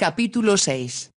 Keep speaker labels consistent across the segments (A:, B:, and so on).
A: Capítulo 6.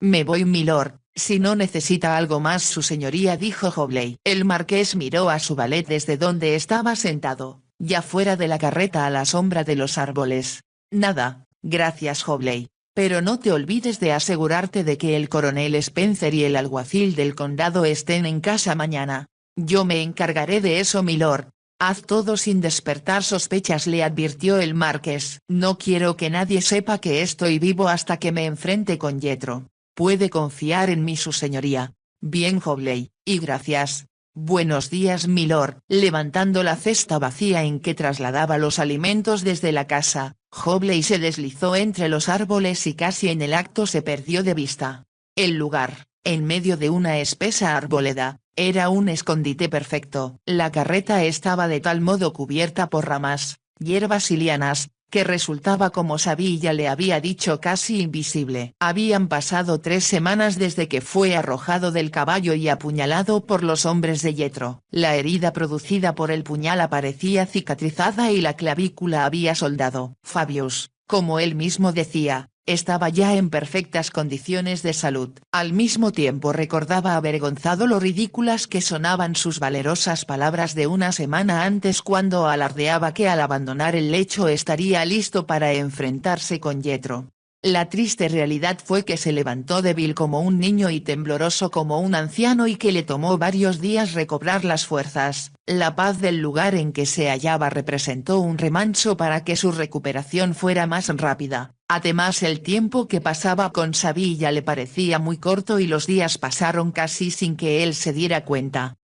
A: Me voy, milord, si no necesita algo más su señoría, dijo Jobley. El marqués miró a su valet desde donde estaba sentado, ya fuera de la carreta a la sombra de los árboles. Nada, gracias, Jobley, pero no te olvides de asegurarte de que el coronel Spencer y el alguacil del condado estén en casa mañana. Yo me encargaré de eso, milord. Haz todo sin despertar sospechas, le advirtió el marqués. No quiero que nadie sepa que estoy vivo hasta que me enfrente con Jethro. Puede confiar en mí su señoría. Bien, Jobley, y gracias. Buenos días, milord. Levantando la cesta vacía en que trasladaba los alimentos desde la casa, Jobley se deslizó entre los árboles y casi en el acto se perdió de vista. El lugar, en medio de una espesa arboleda, era un escondite perfecto. La carreta estaba de tal modo cubierta por ramas, hierbas y lianas, que resultaba, como Sabilla le había dicho, casi invisible. Habían pasado 3 semanas desde que fue arrojado del caballo y apuñalado por los hombres de Jethro. La herida producida por el puñal aparecía cicatrizada y la clavícula había soldado. Fabius, como él mismo decía, estaba ya en perfectas condiciones de salud. Al mismo tiempo recordaba avergonzado lo ridículas que sonaban sus valerosas palabras de una semana antes, cuando alardeaba que al abandonar el lecho estaría listo para enfrentarse con Jethro. La triste realidad fue que se levantó débil como un niño y tembloroso como un anciano, y que le tomó varios días recobrar las fuerzas. La paz del lugar en que se hallaba representó un remanso para que su recuperación fuera más rápida. Además, el tiempo que pasaba con Sabilla le parecía muy corto y los días pasaron casi sin que él se diera cuenta.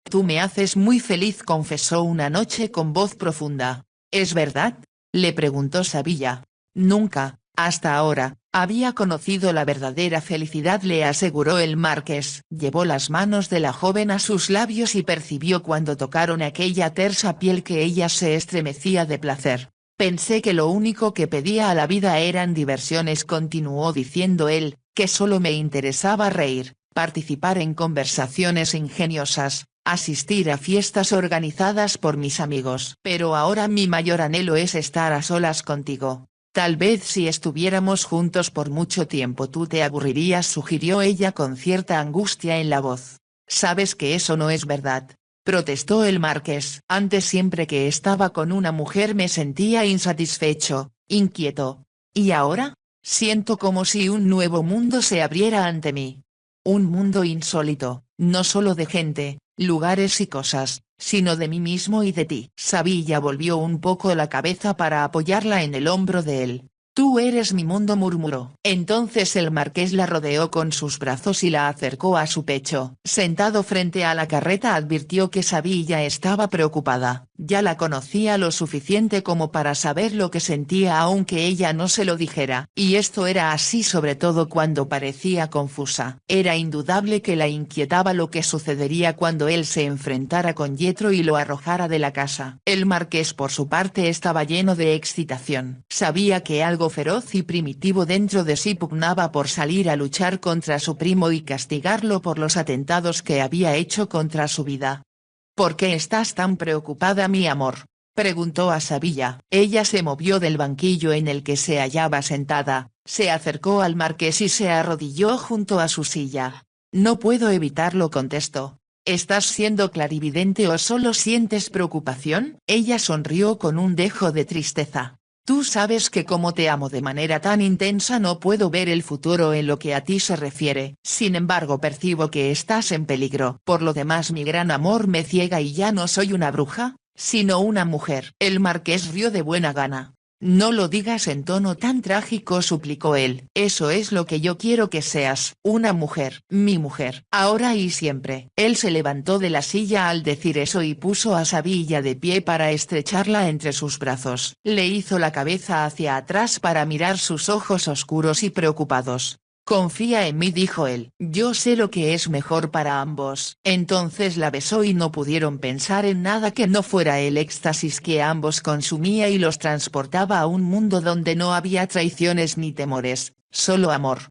A: Tú me haces muy feliz, confesó una noche con voz profunda. ¿Es verdad?, le preguntó Sabilla. Nunca, hasta ahora, había conocido la verdadera felicidad, le aseguró el marqués. Llevó las manos de la joven a sus labios y percibió cuando tocaron aquella tersa piel que ella se estremecía de placer. Pensé que lo único que pedía a la vida eran diversiones, continuó diciendo él, que solo me interesaba reír, participar en conversaciones ingeniosas, asistir a fiestas organizadas por mis amigos. Pero ahora mi mayor anhelo es estar a solas contigo. Tal vez si estuviéramos juntos por mucho tiempo tú te aburrirías, sugirió ella con cierta angustia en la voz. Sabes que eso no es verdad, protestó el marqués. Antes, siempre que estaba con una mujer me sentía insatisfecho, inquieto. ¿Y ahora? Siento como si un nuevo mundo se abriera ante mí. Un mundo insólito, no solo de gente, lugares y cosas, sino de mí mismo y de ti. Sabilla volvió un poco la cabeza para apoyarla en el hombro de él. Tú eres mi mundo, murmuró. Entonces el marqués la rodeó con sus brazos y la acercó a su pecho. Sentado frente a la carreta, advirtió que Sabilla estaba preocupada. Ya la conocía lo suficiente como para saber lo que sentía, aunque ella no se lo dijera. Y esto era así sobre todo cuando parecía confusa. Era indudable que la inquietaba lo que sucedería cuando él se enfrentara con Jethro y lo arrojara de la casa. El marqués, por su parte, estaba lleno de excitación. Sabía que algo feroz y primitivo dentro de sí pugnaba por salir a luchar contra su primo y castigarlo por los atentados que había hecho contra su vida. ¿Por qué estás tan preocupada, mi amor?, preguntó a Sabilla. Ella se movió del banquillo en el que se hallaba sentada, se acercó al marqués y se arrodilló junto a su silla. No puedo evitarlo, contestó. ¿Estás siendo clarividente o solo sientes preocupación? Ella sonrió con un dejo de tristeza. Tú sabes que como te amo de manera tan intensa no puedo ver el futuro en lo que a ti se refiere. Sin embargo, percibo que estás en peligro. Por lo demás, mi gran amor me ciega y ya no soy una bruja, sino una mujer. El marqués rió de buena gana. No lo digas en tono tan trágico, suplicó él. Eso es lo que yo quiero que seas, una mujer, mi mujer, ahora y siempre. Él se levantó de la silla al decir eso y puso a Sabilla de pie para estrecharla entre sus brazos. Le hizo la cabeza hacia atrás para mirar sus ojos oscuros y preocupados. Confía en mí, dijo él. Yo sé lo que es mejor para ambos. Entonces la besó y no pudieron pensar en nada que no fuera el éxtasis que ambos consumía y los transportaba a un mundo donde no había traiciones ni temores, solo amor.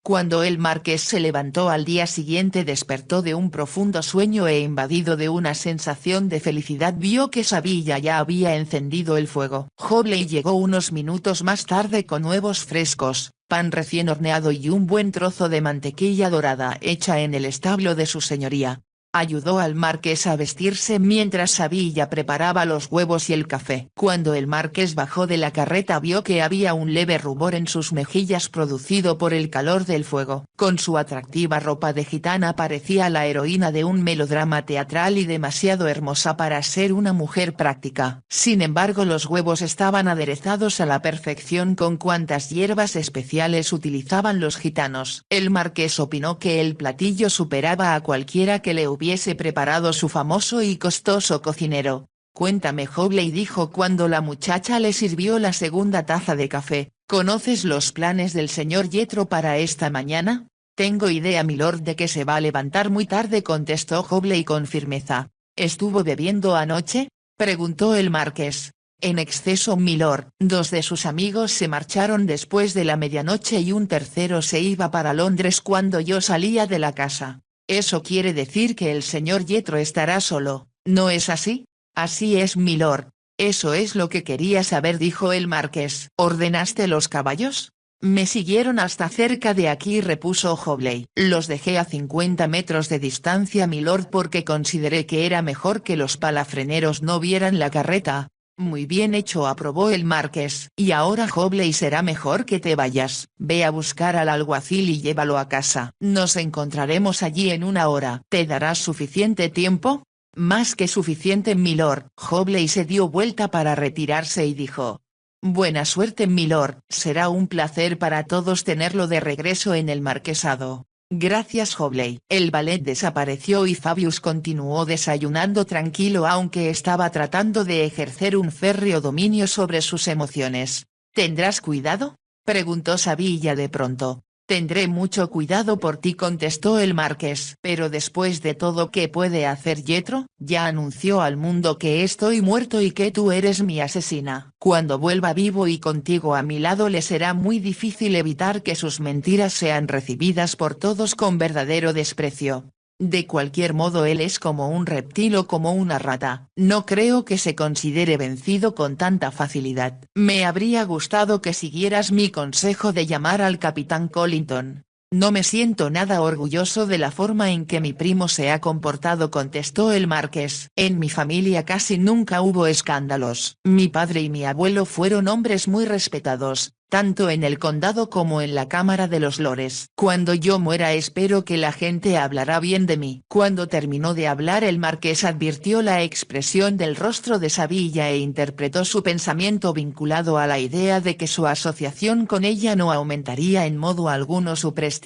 A: Cuando el marqués se levantó al día siguiente despertó de un profundo sueño e invadido de una sensación de felicidad vio que Sabilla ya había encendido el fuego. Hobley llegó unos minutos más tarde con huevos frescos, pan recién horneado y un buen trozo de mantequilla dorada hecha en el establo de su señoría. Ayudó al marqués a vestirse mientras Sabilla preparaba los huevos y el café. Cuando el marqués bajó de la carreta vio que había un leve rubor en sus mejillas producido por el calor del fuego. Con su atractiva ropa de gitana parecía la heroína de un melodrama teatral y demasiado hermosa para ser una mujer práctica. Sin embargo, los huevos estaban aderezados a la perfección con cuantas hierbas especiales utilizaban los gitanos. El marqués opinó que el platillo superaba a cualquiera que le hubiese preparado su famoso y costoso cocinero. Cuéntame, Hobley, dijo cuando la muchacha le sirvió la segunda taza de café, ¿conoces los planes del señor Jethro para esta mañana? Tengo idea, milord, de que se va a levantar muy tarde, contestó Hobley con firmeza. ¿Estuvo bebiendo anoche?, preguntó el marqués. En exceso, milord. Dos de sus amigos se marcharon después de la medianoche y un tercero se iba para Londres cuando yo salía de la casa. Eso quiere decir que el señor Jethro estará solo, ¿no es así? Así es, milord. Eso es lo que quería saber, dijo el marqués. ¿Ordenaste los caballos? Me siguieron hasta cerca de aquí, repuso Hobley. Los dejé a 50 metros de distancia, milord, porque consideré que era mejor que los palafreneros no vieran la carreta. Muy bien hecho, aprobó el marqués. Y ahora, Hobley, será mejor que te vayas. Ve a buscar al alguacil y llévalo a casa. Nos encontraremos allí en una hora. ¿Te darás suficiente tiempo? Más que suficiente, milord. Hobley se dio vuelta para retirarse y dijo: buena suerte, milord. Será un placer para todos tenerlo de regreso en el marquesado. Gracias, Hobley. El valet desapareció y Fabius continuó desayunando tranquilo, aunque estaba tratando de ejercer un férreo dominio sobre sus emociones. ¿Tendrás cuidado?, preguntó Sabilla de pronto. Tendré mucho cuidado por ti, contestó el marqués. Pero después de todo, ¿qué puede hacer Jethro? Ya anunció al mundo que estoy muerto y que tú eres mi asesina. Cuando vuelva vivo y contigo a mi lado, le será muy difícil evitar que sus mentiras sean recibidas por todos con verdadero desprecio. De cualquier modo, él es como un reptil o como una rata. No creo que se considere vencido con tanta facilidad. Me habría gustado que siguieras mi consejo de llamar al capitán Collington. No me siento nada orgulloso de la forma en que mi primo se ha comportado, contestó el marqués. En mi familia casi nunca hubo escándalos. Mi padre y mi abuelo fueron hombres muy respetados, tanto en el condado como en la Cámara de los Lores. Cuando yo muera espero que la gente hablará bien de mí. Cuando terminó de hablar, el marqués advirtió la expresión del rostro de Sabilla e interpretó su pensamiento vinculado a la idea de que su asociación con ella no aumentaría en modo alguno su prestigio.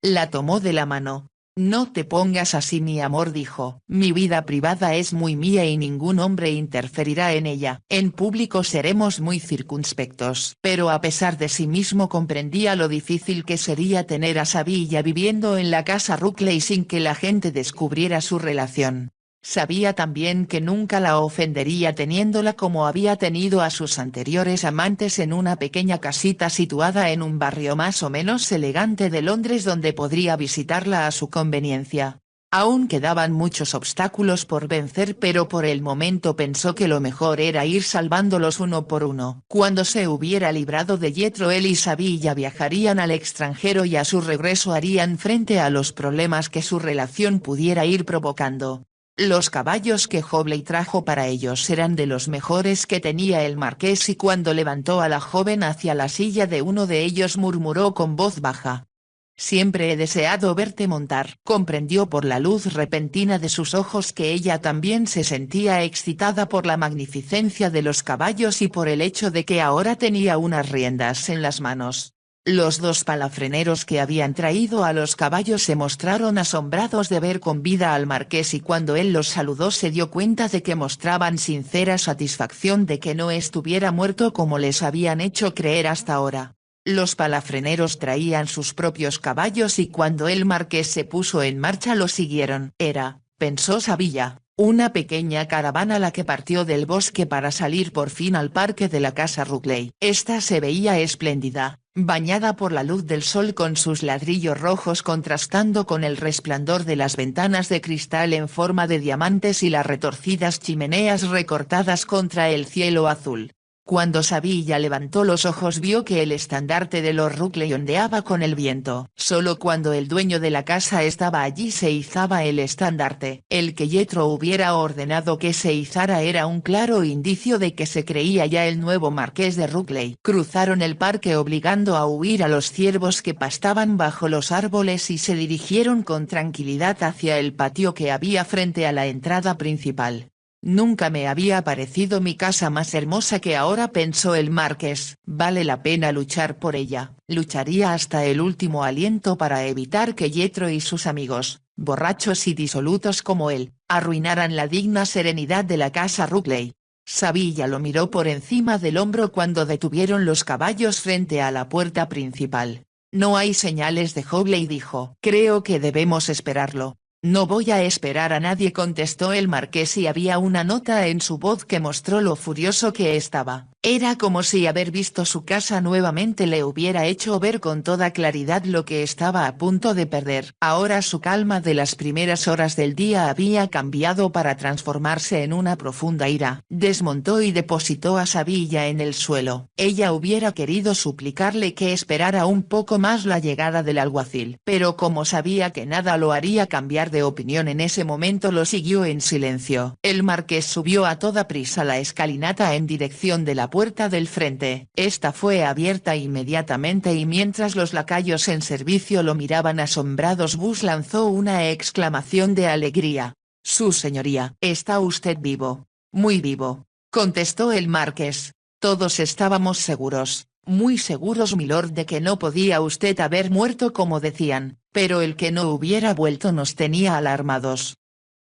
A: La tomó de la mano. No te pongas así, mi amor, dijo. Mi vida privada es muy mía y ningún hombre interferirá en ella. En público seremos muy circunspectos. Pero a pesar de sí mismo comprendía lo difícil que sería tener a Sabilla viviendo en la casa Ruckley sin que la gente descubriera su relación. Sabía también que nunca la ofendería teniéndola como había tenido a sus anteriores amantes en una pequeña casita situada en un barrio más o menos elegante de Londres donde podría visitarla a su conveniencia. Aún quedaban muchos obstáculos por vencer, pero por el momento pensó que lo mejor era ir salvándolos uno por uno. Cuando se hubiera librado de Jethro, él y Sabilla viajarían al extranjero y a su regreso harían frente a los problemas que su relación pudiera ir provocando. Los caballos que Hobley trajo para ellos eran de los mejores que tenía el marqués, y cuando levantó a la joven hacia la silla de uno de ellos murmuró con voz baja: siempre he deseado verte montar. Comprendió por la luz repentina de sus ojos que ella también se sentía excitada por la magnificencia de los caballos y por el hecho de que ahora tenía unas riendas en las manos. Los dos palafreneros que habían traído a los caballos se mostraron asombrados de ver con vida al marqués, y cuando él los saludó se dio cuenta de que mostraban sincera satisfacción de que no estuviera muerto como les habían hecho creer hasta ahora. Los palafreneros traían sus propios caballos y cuando el marqués se puso en marcha lo siguieron. Era, pensó Sabilla, una pequeña caravana la que partió del bosque para salir por fin al parque de la casa Ruckley. Esta se veía espléndida. bañada por la luz del sol con sus ladrillos rojos contrastando con el resplandor de las ventanas de cristal en forma de diamantes y las retorcidas chimeneas recortadas contra el cielo azul. Cuando Sabilla levantó los ojos vio que el estandarte de los Ruckley ondeaba con el viento. Solo cuando el dueño de la casa estaba allí se izaba el estandarte. El que Jethro hubiera ordenado que se izara era un claro indicio de que se creía ya el nuevo marqués de Ruckley. Cruzaron el parque obligando a huir a los ciervos que pastaban bajo los árboles y se dirigieron con tranquilidad hacia el patio que había frente a la entrada principal. Nunca me había parecido mi casa más hermosa que ahora, pensó el marqués. Vale la pena luchar por ella. Lucharía hasta el último aliento para evitar que Jethro y sus amigos, borrachos y disolutos como él, arruinaran la digna serenidad de la casa Ruckley. Sabilla lo miró por encima del hombro cuando detuvieron los caballos frente a la puerta principal. No hay señales de Hobley, dijo. Creo que debemos esperarlo. No voy a esperar a nadie, contestó el marqués y había una nota en su voz que mostró lo furioso que estaba. Era como si haber visto su casa nuevamente le hubiera hecho ver con toda claridad lo que estaba a punto de perder. Ahora su calma de las primeras horas del día había cambiado para transformarse en una profunda ira. Desmontó y depositó a Sabilla en el suelo. Ella hubiera querido suplicarle que esperara un poco más la llegada del alguacil, pero como sabía que nada lo haría cambiar de opinión en ese momento, lo siguió en silencio. El marqués subió a toda prisa la escalinata en dirección de la puerta del frente. Esta fue abierta inmediatamente y mientras los lacayos en servicio lo miraban asombrados, Bus lanzó una exclamación de alegría. «Su señoría, ¿está usted vivo?» «Muy vivo», contestó el marqués. «Todos estábamos seguros, muy seguros, milord, de que no podía usted haber muerto como decían, pero el que no hubiera vuelto nos tenía alarmados».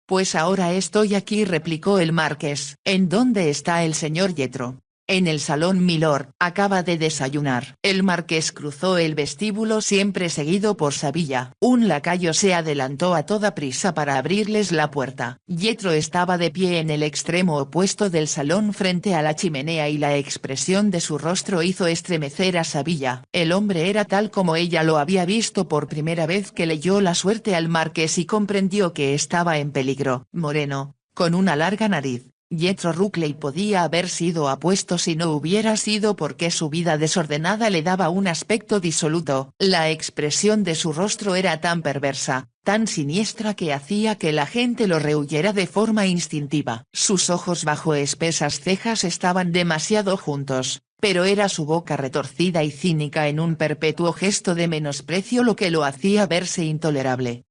A: «Pues ahora estoy aquí», replicó el marqués. «¿En dónde está el señor Jethro?» «En el salón, milord, acaba de desayunar». El marqués cruzó el vestíbulo siempre seguido por Sabilla. Un lacayo se adelantó a toda prisa para abrirles la puerta. Jethro estaba de pie en el extremo opuesto del salón frente a la chimenea y la expresión de su rostro hizo estremecer a Sabilla. El hombre era tal como ella lo había visto por primera vez que leyó la suerte al marqués y comprendió que estaba en peligro. Moreno, con una larga nariz, Jethro Ruckley podía haber sido apuesto si no hubiera sido porque su vida desordenada le daba un aspecto disoluto. La expresión de su rostro era tan perversa, tan siniestra, que hacía que la gente lo rehuyera de forma instintiva. Sus ojos bajo espesas cejas estaban demasiado juntos, pero era su boca retorcida y cínica en un perpetuo gesto de menosprecio lo que lo hacía verse intolerable.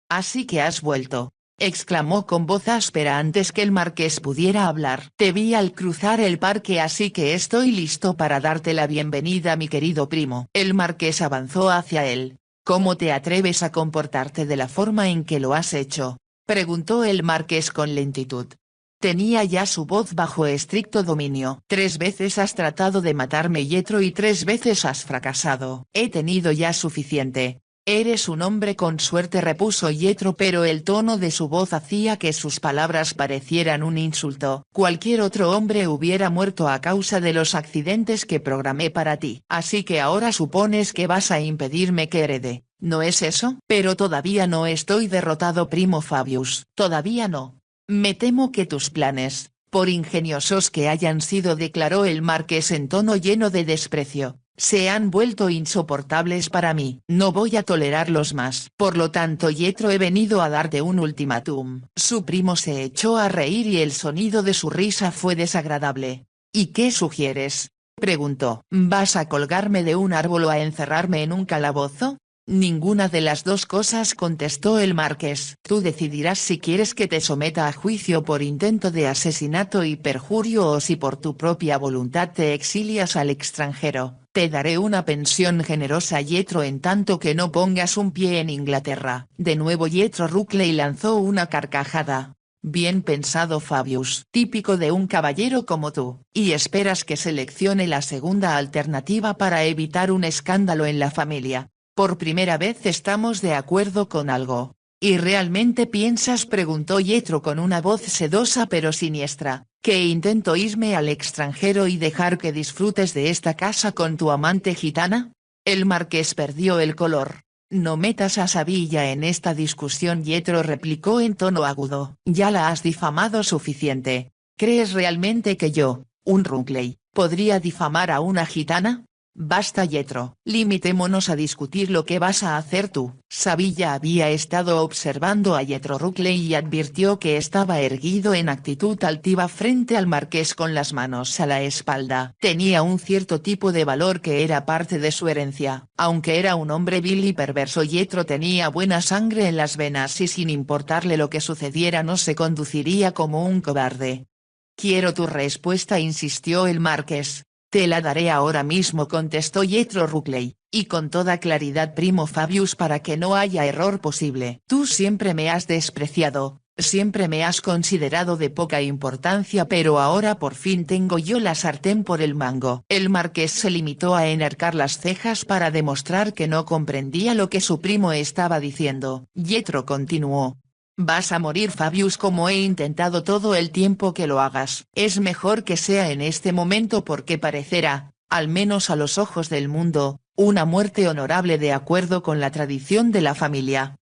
A: «Así que has vuelto», exclamó con voz áspera antes que el marqués pudiera hablar. «Te vi al cruzar el parque, así que estoy listo para darte la bienvenida, mi querido primo». El marqués avanzó hacia él. «¿Cómo te atreves a comportarte de la forma en que lo has hecho?», preguntó el marqués con lentitud. Tenía ya su voz bajo estricto dominio. «3 veces has tratado de matarme, Jethro, y 3 veces has fracasado. He tenido ya suficiente». «Eres un hombre con suerte», repuso Jethro, pero el tono de su voz hacía que sus palabras parecieran un insulto. «Cualquier otro hombre hubiera muerto a causa de los accidentes que programé para ti. Así que ahora supones que vas a impedirme que herede, ¿no es eso?» «Pero todavía no estoy derrotado, primo Fabius. Todavía no. Me temo que tus planes, por ingeniosos que hayan sido», declaró el marqués en tono lleno de desprecio, «se han vuelto insoportables para mí. No voy a tolerarlos más. Por lo tanto, Jethro, he venido a darte un ultimátum». Su primo se echó a reír y el sonido de su risa fue desagradable. «¿Y qué sugieres?», preguntó. «¿Vas a colgarme de un árbol o a encerrarme en un calabozo?» «Ninguna de las dos cosas», contestó el marqués. «Tú decidirás si quieres que te someta a juicio por intento de asesinato y perjurio o si por tu propia voluntad te exilias al extranjero. Te daré una pensión generosa, Jethro, en tanto que no pongas un pie en Inglaterra». De nuevo Jethro Ruckley lanzó una carcajada. «Bien pensado, Fabius. Típico de un caballero como tú. ¿Y esperas que seleccione la segunda alternativa para evitar un escándalo en la familia? Por primera vez estamos de acuerdo con algo». «¿Y realmente piensas?», preguntó Jethro con una voz sedosa pero siniestra, «que intento irme al extranjero y dejar que disfrutes de esta casa con tu amante gitana?» El marqués perdió el color. No metas a Sabilla en esta discusión, Yetro replicó en tono agudo. Ya la has difamado suficiente. ¿Crees realmente que yo, un Runkley, podría difamar a una gitana? Basta, Yetro, limitémonos a discutir lo que vas a hacer tú. Sabilla había estado observando a Yetro Runkley y advirtió que estaba erguido en actitud altiva frente al marqués con las manos a la espalda. Tenía un cierto tipo de valor que era parte de su herencia. Aunque era un hombre vil y perverso, Yetro tenía buena sangre en las venas y sin importarle lo que sucediera no se conduciría como un cobarde. Quiero tu respuesta, insistió el marqués. Te la daré ahora mismo, contestó Yetro Runkley, y con toda claridad, primo Fabius, para que no haya error posible. Tú siempre me has despreciado, siempre me has considerado de poca importancia, pero ahora por fin tengo yo la sartén por el mango. El marqués se limitó a enarcar las cejas para demostrar que no comprendía lo que su primo estaba diciendo. Yetro continuó. Vas a morir, Fabius, como he intentado todo el tiempo que lo hagas. Es mejor que sea en este momento porque parecerá, al menos a los ojos del mundo, una muerte honorable de acuerdo con la tradición de la familia.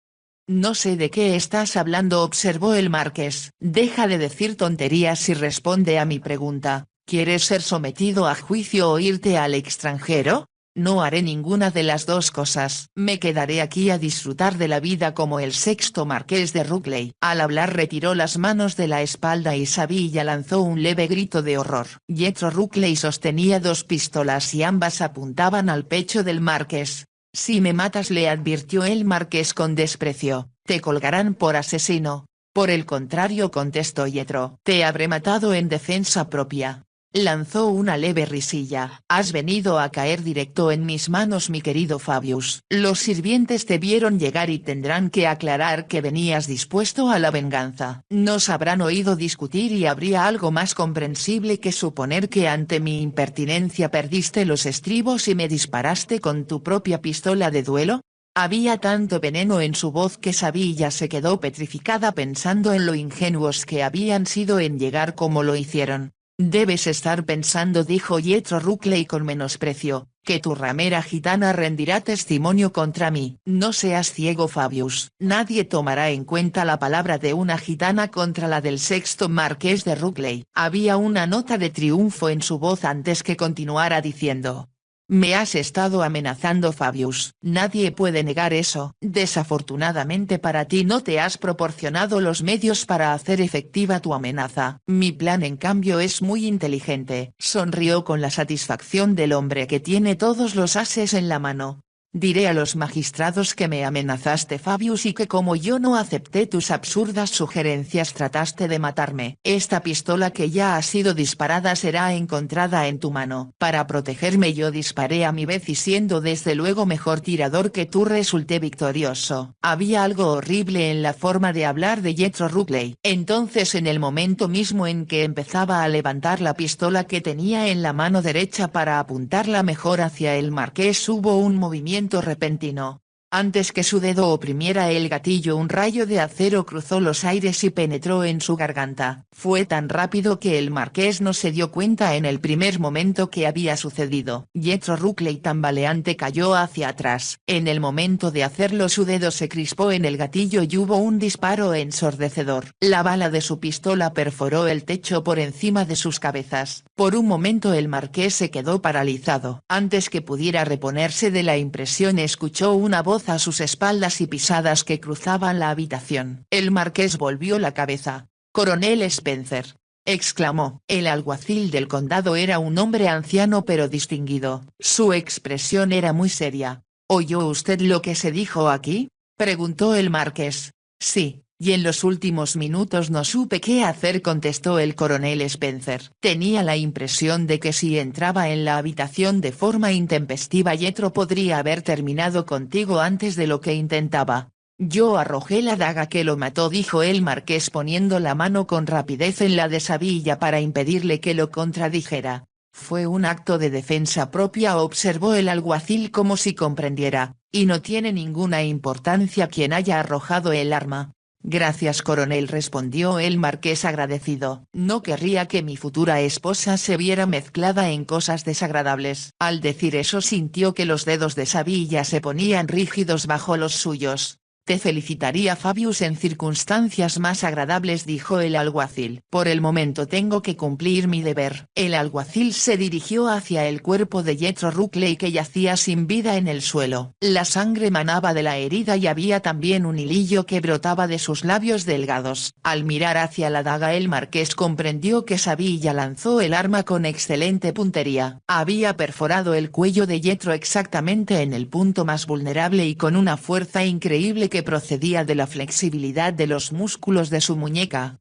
A: No sé de qué estás hablando, observó el marqués. Deja de decir tonterías y responde a mi pregunta. ¿Quieres ser sometido a juicio o irte al extranjero? No haré ninguna de las dos cosas. Me quedaré aquí a disfrutar de la vida como el sexto marqués de Runkley. Al hablar retiró las manos de la espalda y Sabilla lanzó un leve grito de horror. Yetro Runkley sostenía dos pistolas y ambas apuntaban al pecho del marqués. Si me matas, le advirtió el marqués con desprecio, te colgarán por asesino. Por el contrario, contestó Yetro, te habré matado en defensa propia. Lanzó una leve risilla. Has venido a caer directo en mis manos, mi querido Fabius. Los sirvientes te vieron llegar y tendrán que aclarar que venías dispuesto a la venganza. Nos habrán oído discutir y habría algo más comprensible que suponer que ante mi impertinencia perdiste los estribos y me disparaste con tu propia pistola de duelo. Había tanto veneno en su voz que Sabilla se quedó petrificada pensando en lo ingenuos que habían sido en llegar como lo hicieron. Debes estar pensando, dijo Yetro Runkley con menosprecio, que tu ramera gitana rendirá testimonio contra mí. No seas ciego, Fabius. Nadie tomará en cuenta la palabra de una gitana contra la del sexto marqués de Runkley. Había una nota de triunfo en su voz antes que continuara diciendo. Me has estado amenazando, Fabius. Nadie puede negar eso. Desafortunadamente para ti no te has proporcionado los medios para hacer efectiva tu amenaza. Mi plan, en cambio, es muy inteligente. Sonrió con la satisfacción del hombre que tiene todos los ases en la mano. Diré a los magistrados que me amenazaste, Fabius, y que como yo no acepté tus absurdas sugerencias trataste de matarme. Esta pistola que ya ha sido disparada será encontrada en tu mano. Para protegerme yo disparé a mi vez y siendo desde luego mejor tirador que tú resulté victorioso. Había algo horrible en la forma de hablar de Yetro Runkley. Entonces, en el momento mismo en que empezaba a levantar la pistola que tenía en la mano derecha para apuntarla mejor hacia el marqués, hubo un movimiento repentino. Antes que su dedo oprimiera el gatillo, un rayo de acero cruzó los aires y penetró en su garganta. Fue tan rápido que el marqués no se dio cuenta en el primer momento que había sucedido. Yetro Runkley, tambaleante, cayó hacia atrás. En el momento de hacerlo, su dedo se crispó en el gatillo y hubo un disparo ensordecedor. La bala de su pistola perforó el techo por encima de sus cabezas. Por un momento el marqués se quedó paralizado. Antes que pudiera reponerse de la impresión, escuchó una voz a sus espaldas y pisadas que cruzaban la habitación. El marqués volvió la cabeza. «Coronel Spencer», exclamó. El alguacil del condado era un hombre anciano pero distinguido. Su expresión era muy seria. «¿Oyó usted lo que se dijo aquí?», preguntó el marqués. «Sí, y en los últimos minutos no supe qué hacer», contestó el coronel Spencer. Tenía la impresión de que si entraba en la habitación de forma intempestiva, Yetro podría haber terminado contigo antes de lo que intentaba. «Yo arrojé la daga que lo mató», dijo el marqués poniendo la mano con rapidez en la de Sabilla para impedirle que lo contradijera. «Fue un acto de defensa propia», observó el alguacil como si comprendiera, «y no tiene ninguna importancia quién haya arrojado el arma. Gracias coronel, respondió el marqués agradecido. No querría que mi futura esposa se viera mezclada en cosas desagradables. Al decir eso sintió que los dedos de Sabilla se ponían rígidos bajo los suyos. Te felicitaría Fabius en circunstancias más agradables, dijo el alguacil. Por el momento tengo que cumplir mi deber. El alguacil se dirigió hacia el cuerpo de Jethro Ruckley que yacía sin vida en el suelo. La sangre manaba de la herida y había también un hilillo que brotaba de sus labios delgados. Al mirar hacia la daga el marqués comprendió que Sabilla lanzó el arma con excelente puntería. Había perforado el cuello de Jethro exactamente en el punto más vulnerable y con una fuerza increíble que procedía de la flexibilidad de los músculos de su muñeca.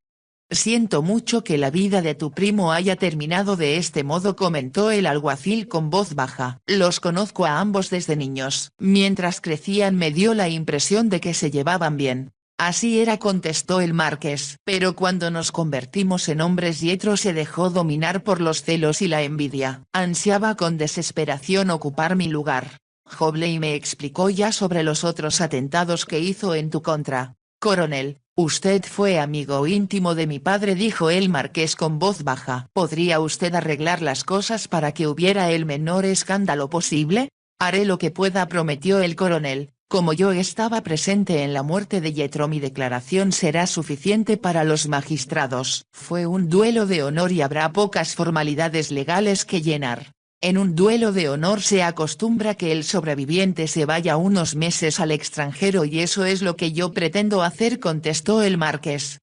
A: Siento mucho que la vida de tu primo haya terminado de este modo, comentó el alguacil con voz baja. Los conozco a ambos desde niños. Mientras crecían me dio la impresión de que se llevaban bien. Así era, contestó el marqués. Pero cuando nos convertimos en hombres Jethro se dejó dominar por los celos y la envidia. Ansiaba con desesperación ocupar mi lugar. Hobley me explicó ya sobre los otros atentados que hizo en tu contra. Coronel, usted fue amigo íntimo de mi padre, dijo el marqués con voz baja. ¿Podría usted arreglar las cosas para que hubiera el menor escándalo posible? Haré lo que pueda, prometió el coronel. Como yo estaba presente en la muerte de Jethro, mi declaración será suficiente para los magistrados. Fue un duelo de honor y habrá pocas formalidades legales que llenar. En un duelo de honor se acostumbra que el sobreviviente se vaya unos meses al extranjero y eso es lo que yo pretendo hacer, contestó el marqués.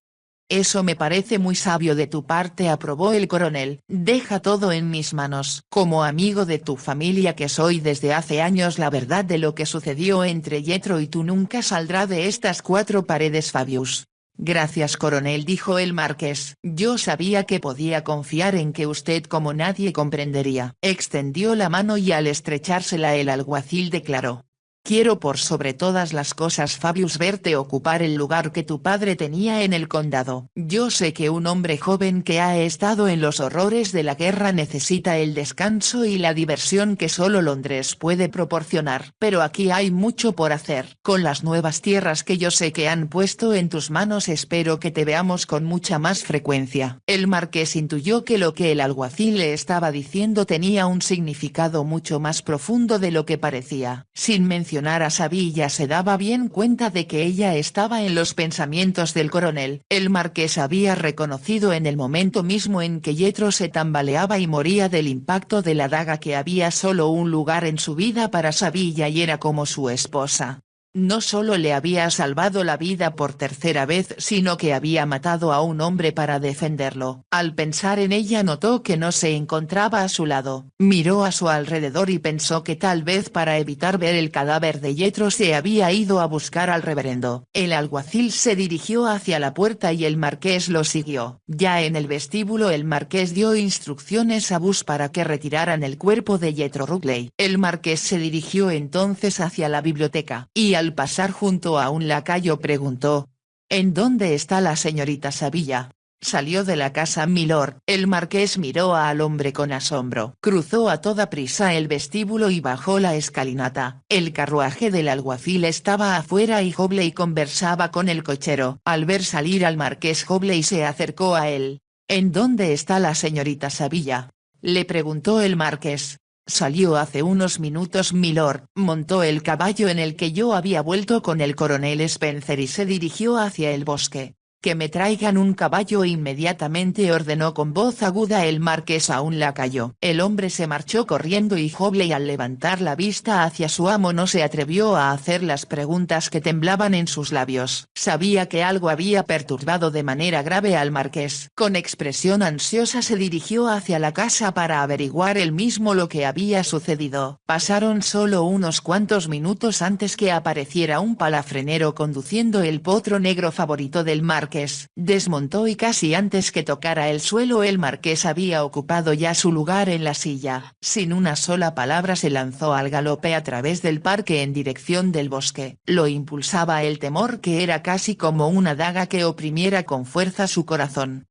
A: Eso me parece muy sabio de tu parte, aprobó el coronel. Deja todo en mis manos. Como amigo de tu familia que soy desde hace años, la verdad de lo que sucedió entre Jethro y tú nunca saldrá de estas cuatro paredes, Fabius. Gracias coronel, dijo el marqués. Yo sabía que podía confiar en que usted como nadie comprendería. Extendió la mano y al estrechársela el alguacil declaró. Quiero por sobre todas las cosas, Fabius, verte ocupar el lugar que tu padre tenía en el condado. Yo sé que un hombre joven que ha estado en los horrores de la guerra necesita el descanso y la diversión que solo Londres puede proporcionar. Pero aquí hay mucho por hacer. Con las nuevas tierras que yo sé que han puesto en tus manos espero que te veamos con mucha más frecuencia. El marqués intuyó que lo que el alguacil le estaba diciendo tenía un significado mucho más profundo de lo que parecía. Sin mencionar a Sabilla se daba bien cuenta de que ella estaba en los pensamientos del coronel. El marqués había reconocido en el momento mismo en que Jethro se tambaleaba y moría del impacto de la daga que había solo un lugar en su vida para Sabilla y era como su esposa. No solo le había salvado la vida por tercera vez, sino que había matado a un hombre para defenderlo. Al pensar en ella notó que no se encontraba a su lado. Miró a su alrededor y pensó que tal vez para evitar ver el cadáver de Jethro se había ido a buscar al reverendo. El alguacil se dirigió hacia la puerta y el marqués lo siguió. Ya en el vestíbulo el marqués dio instrucciones a Bus para que retiraran el cuerpo de Jethro Ruckley. El marqués se dirigió entonces hacia la biblioteca, y al pasar junto a un lacayo preguntó. ¿En dónde está la señorita Sabilla? Salió de la casa, milord. El marqués miró al hombre con asombro. Cruzó a toda prisa el vestíbulo y bajó la escalinata. El carruaje del alguacil estaba afuera y Hobley conversaba con el cochero. Al ver salir al marqués, Hobley se acercó a él. ¿En dónde está la señorita Sabilla? Le preguntó el marqués. Salió hace unos minutos, milord. Montó el caballo en el que yo había vuelto con el coronel Spencer y se dirigió hacia el bosque. Que me traigan un caballo inmediatamente, ordenó con voz aguda el marqués a un lacayo. El hombre se marchó corriendo y Hobley, al levantar la vista hacia su amo, no se atrevió a hacer las preguntas que temblaban en sus labios. Sabía que algo había perturbado de manera grave al marqués. Con expresión ansiosa se dirigió hacia la casa para averiguar él mismo lo que había sucedido. Pasaron solo unos cuantos minutos antes que apareciera un palafrenero conduciendo el potro negro favorito del marqués. Desmontó y casi antes que tocara el suelo el marqués había ocupado ya su lugar en la silla. Sin una sola palabra se lanzó al galope a través del parque en dirección del bosque. Lo impulsaba el temor que era casi como una daga que oprimiera con fuerza su corazón.